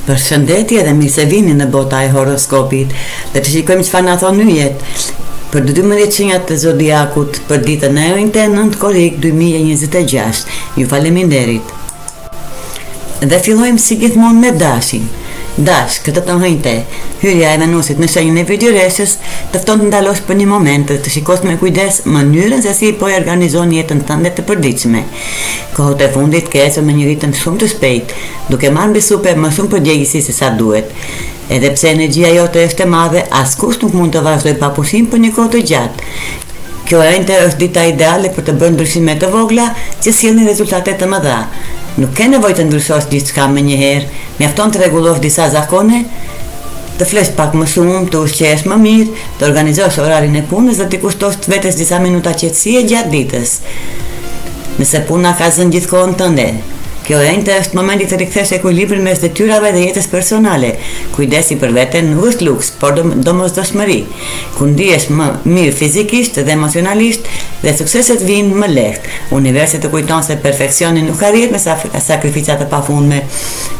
Përshëndetje dhe mirë se vini në bota e horoskopit dhe të shikojmë çfarë na thon yjet për 12 shenjat të zodiakut për ditën e 9 korrik 2026. Ju faleminderit. Dhe fillojmë si gjithmonë me dashin. Dash, këtë të hënjte, hyrja e Venusit në shenjën e Virgjëreshës të fton të ndalosh për një moment dhe të shikosh me kujdes mënyrën se si po e organizon jetën tënde të përditshme. Kohët e fundit ke ecur me një ritëm shumë të shpejt, duke marrë mbi supe më shumë përgjegjësi se sa duhet. Edhe pse energjia jote është e madhe, askush nuk mund të vazhdojë pa pushim për një kohë të gjatë. Kjo është dita ideale për të bërë ndryshime të vogla që sjellin rezultate të mëdha. Nuk ke nevojë të ndryshosh gjithçka menjëherë, mjafton të rregullosh disa zakone, të flesh pak më shumë, të ushqesh më mirë, të organizosh orarin e punës dhe të kushtosh vetes disa minuta qetësie gjatë ditës. Nëse puna ka zënë gjithë kohën tënde, kjo është momenti të rikthesh ekuilibrin mes detyrave dhe jetës personale. Kujdesi për veten nuk është luks, por domosdoshmëri. Kur ndihesh më mirë fizikisht dhe emocionalisht, dhe sukseset vijnë më lehtë. Universi të kujton se perfeksioni nuk arrihet me sakrifica të pafundme,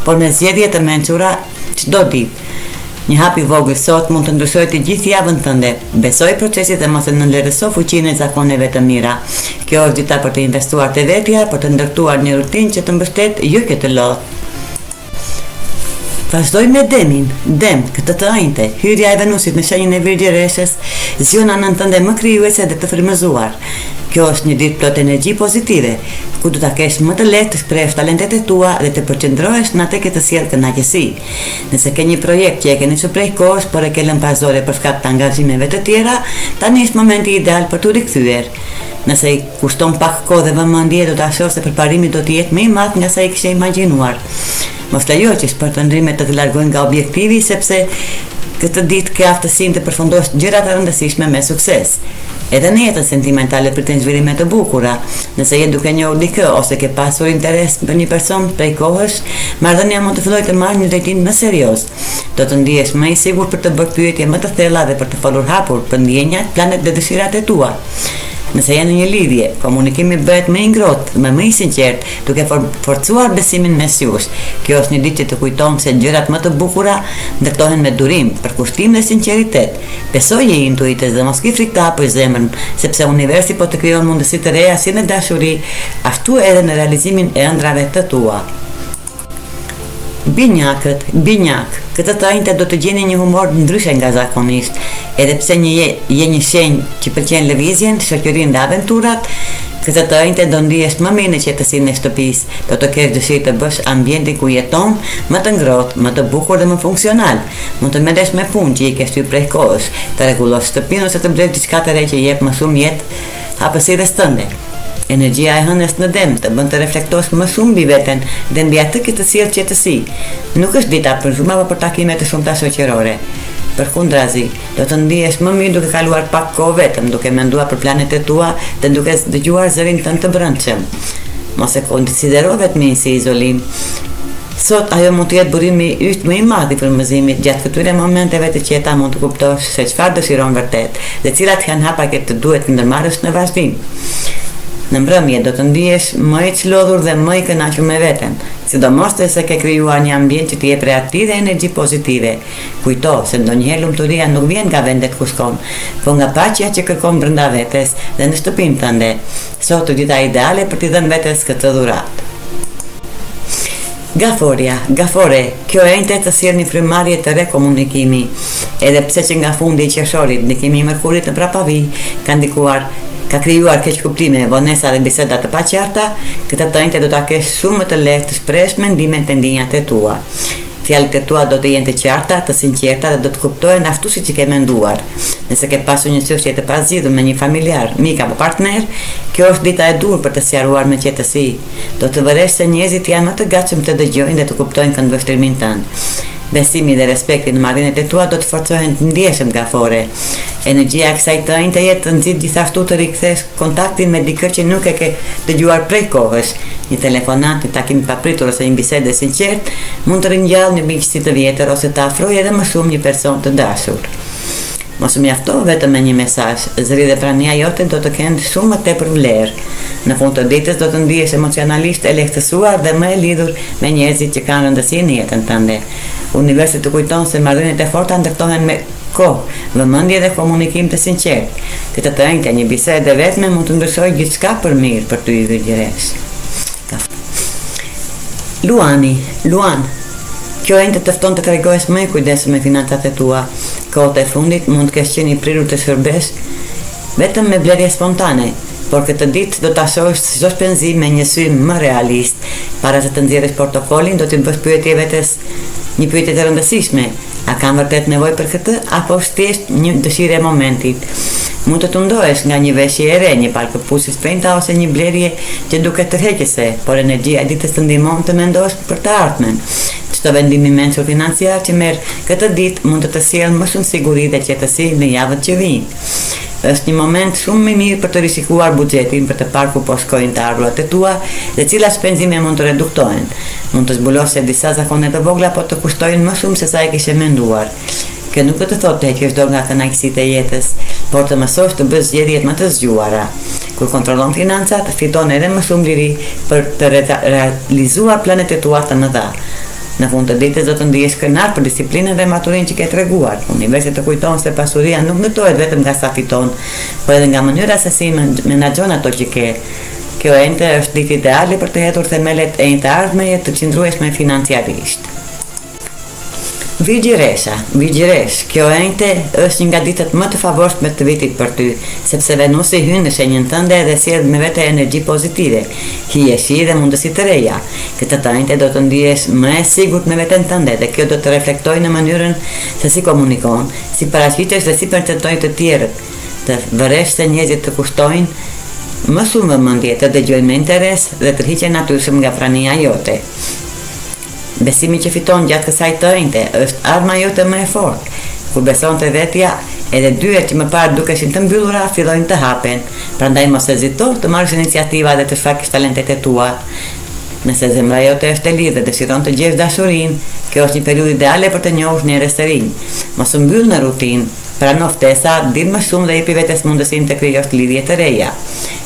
por me zgjedhje të mençura çdo ditë. Një hap i vogël sot mund të ndryshojë të gjithë javën tënde. Besoj procesit dhe mos e nënlerëso fuqinë e zakoneve të mira. Kjo është dita për të investuar te vetja, për të ndërtuar një rutinë që të mbështet jo këtë lot. Vazhdoj me Demin. Dem, këtë të ënjte, hyrja e Venusit në shenjën e Virgjëreshës zgjon anën tënde më krijuese dhe të frymëzuar. Kjo është një ditë plot energji pozitive, ku do ta kesh më të lehtë të shprehësh talentet e tua dhe të përqendrohesh në atë që të sjell kënaqësi. Nëse ke një projekt që e ke nisur prej kohësh, por e ke lënë pas zore për shkak të angazhimeve të tjera, tani është momenti ideal për t'u rikthyer. Nëse i kushton pak kohë dhe vëmendje, do ta shohësh se përparimi do të jetë më i madh nga sa i kishe imagjinuar. Mos lejo që shpërtëndrimet të largojnë nga objektivi, sepse këtë ditë ke aftësinë të përfundosh gjërat e rëndësishme me sukses. Edhe në jetën sentimentale pritën zhvillime të bukura. Nëse je duke njohur dikë ose ke pasur interes për një person prej kohësh, marrëdhënia mund të fillojë të marrë një drejtim më serioz. Do të ndihesh më i sigurt për të bërë pyetje më të thella dhe për të folur hapur për ndjenjat, planet dhe dëshirat e tua. Nëse je në një lidhje, komunikimi bëhet më i ngrohtë, më i sinqert, duke forcuar besimin mes jush. Kjo është një ditë që të kujton se gjërat më të bukura ndërtohen me durim, përkushtim dhe sinqeritet. Besoje intuitës dhe mos ki frikë të hapësh zemrën, sepse universi po të krijon mundësi të reja si në dashuri, ashtu edhe në realizimin e ëndrave të tua. Binjakët, këtë të ënjte do të gjeni një humor ndryshe nga zakonisht, edhe pse je një shenjë që pëlqen lëvizjen, shoqërinë dhe aventurat, këtë të ënjte do ndihesh më mirë në qetësinë e shtëpisë, do të kesh dëshirë të bësh ambientin ku jeton më të ngrohtë, më të bukur dhe më funksional. Mund të merresh me punë që i ke shtyr prej kohësh, të rregullosh shtëpinë ose të blesh diçka të re që jep më shumë jetë hapësirës tënde. Energjia e hënës në Dem të bën të reflektosh më shumë mbi veten dhe mbi atë që të sjell qetësi. Nuk është dita për zhurma, por për takime të shumta shoqërore. Përkundrazi, do të ndihesh më mirë duke kaluar pak kohë vetëm, duke menduar për planet e tua dhe duke dëgjuar zërin tënd të brendshëm. Mos e konsidero vetmin si izolim. Sot ajo mund të jetë burimi yt më i madh i frymëzimit gjatë këtyre momenteve të qeta mund të kuptosh se çfarë dëshiron vërtet dhe cilat janë hapat që të duhet të ndërmarrësh në vazhdim. Në mbrëmje do të ndihesh më i çlodhur dhe më i kënaqur me veten, sidomos se ke krijuar një ambient që të jep reaktiv dhe energji pozitive. Kujto se ndonjëherë lumturia nuk vjen nga vendet ku shkon, por nga paqja që kërkon brenda vetes dhe në shtëpinë tënde. Sot është dita ideale për t'i dhënë vetes këtë dhuratë. Gafore, kjo të sjell një frymëmarrje të re komunikimi, edhe pse që nga fundi i qershorit ndikimi i Mërkurit në prapavi ka krijuar keq kuptime, vonesa dhe biseda të paqarta, këtë të ënjte do ta kesh shumë më të lehtë të shprehësh mendimet e ndjenjat e tua. Fjalët e tua do të jenë të qarta, të sinqerta dhe do të kuptohen ashtu siç i ke menduar. Nëse ke pasur një çështje të pazgjedhur me një familjar, mik apo partner, kjo është dita e dur për të sqaruar me qetësi. Do të vëresh se njerëzit janë më të gatshëm të dëgjojnë dhe të kuptojnë këndvështrimin tënd. Besimi dhe respekti në marrëdhëniet e tua do të forcohen të ndjeshëm Gafore. Energjia e kësaj të ënjte jetë të nxit gjithashtu të rikthesh kontaktin me dikë që nuk e ke dëgjuar prej kohësh. Një telefonat, një takim papritur ose një bisedë e sinqertë mund të ringjallë një miqësi të vjetër ose të afrojë edhe më shumë një person të dashur. Mos u mjafto vetëm me një mesazh, zëri dhe prania jote do të kenë shumë më tepër vlerë. Në fund të ditës do të ndihesh emocionalisht e lehtësuar dhe më e lidhur me njerëzit që kanë rëndësi në jetën tënde. Universi të kujton se marrëdhëniet e forta ndërtohen me kohë, vëmendje dhe komunikim të sinqert. Të të njëjtë një bisedë e vetme mund të ndryshojë gjithçka për mirë për ty Virgjëresh. Luan, kjo ende të fton të tregohesh më i kujdesshëm me financat e tua. Kohët e fundit mund të kesh qenë i prirur të shërbesh vetëm me blerje spontane, por këtë ditë do ta shohësh çdo shpenzim me një sy më realist. Para se të nxjerrësh portofolin, do të bësh pyetje vetes, një pyetje të rëndësishme: a kam vërtet nevojë për këtë apo është thjesht një dëshirë e momentit? Mund të tundohesh nga një veshje e re, një palë këpucë sprenta ose një blerje që duket tërheqëse, por energjia e ditës të ndihmon të mendosh për të ardhmen. Çdo vendim i mençur financiar që merr këtë ditë mund të sjellë më shumë siguri dhe qetësi në javët që vijnë. Është një moment shumë më mirë për të rishikuar buxhetin, për të parë ku po shkojnë të ardhurat e tua dhe cilat shpenzime mund të reduktohen. Mund të zbulosh se disa zakone të vogla po të kushtojnë më shumë se sa e kishe menduar. Kjo nuk do të thotë të heqësh dorë nga kënaqësitë e jetës, por të mësosh të bësh zgjedhjet më të zgjuara. Kur kontrollon financat, fiton edhe më shumë liri për të realizuar planet e tua të mëdha. Në fund të ditës do të ndihesh krenar për disiplinën dhe maturinë që ke treguar. Universi të kujton se pasuria nuk ndërtohet vetëm nga sa fiton, por edhe nga mënyra se si menaxhon ato që ke. Kjo ende është ditë ideale për të hetur themelet e një të ardhmeje të qëndrueshme financiarisht. Virgjëresh, kjo ende është një nga ditët më të favorshme të vitit për ty, sepse Venusi hyn në shenjën tënde dhe sjell me vete energji pozitive, hijeshi dhe mundësi të reja. Këtë ende do të ndihesh më e sigurt me veten tënde dhe kjo do të reflektojë në mënyrën se si komunikon, si paraqitesh dhe si perceptojnë të tjerët. Të vëresh se njerëzit të kushtojnë më shumë vëmendje, të dëgjojnë me interes dhe të hiqen natyrshëm nga prania jote. Besimi që fiton gjatë kësaj të ende është arma jote më e fortë. Kur beson te vetja, edhe dyert që më parë dukeshin të mbyllura fillojnë të hapen. Prandaj mos hezito të marrësh iniciativa dhe të shfaqësh talentet e tua. Nëse zemra jote është e lidhur dhe dëshiron të gjesh dashurinë, kjo është një periudhë ideale për të njohur njerëz të rinj. Mos u mbyll në rutinë, prano ftesa, din më shumë dhe jepi vetes mundësinë të krijosh lidhje të reja.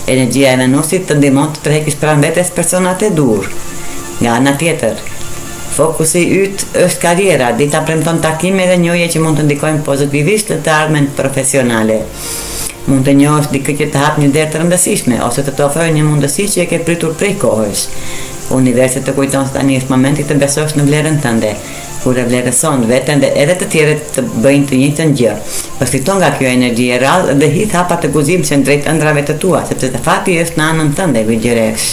Energjia e Venusit të ndihmon të tërheqësh pranë vetes personat e dur. Nga ana tjetër, fokusi yt është karriera, dita premton takime dhe njohje që mund të ndikojnë pozitivisht të ardhmen profesionale. Mund të njohësh dikë që të hap një derë të rëndësishme ose të ofrojë një mundësi që e ke pritur prej kohësh. Universi të kujton se tani është momenti të besosh në vlerën tënde. Kur e vlerëson veten dhe edhe të tjerët të bëjnë të njëjtën gjë. Përfiton nga kjo energji e rrallë dhe hidh hapa të guzimshëm drejt ëndrave të tua, sepse të fati është në anën tënde, Virgjëresh.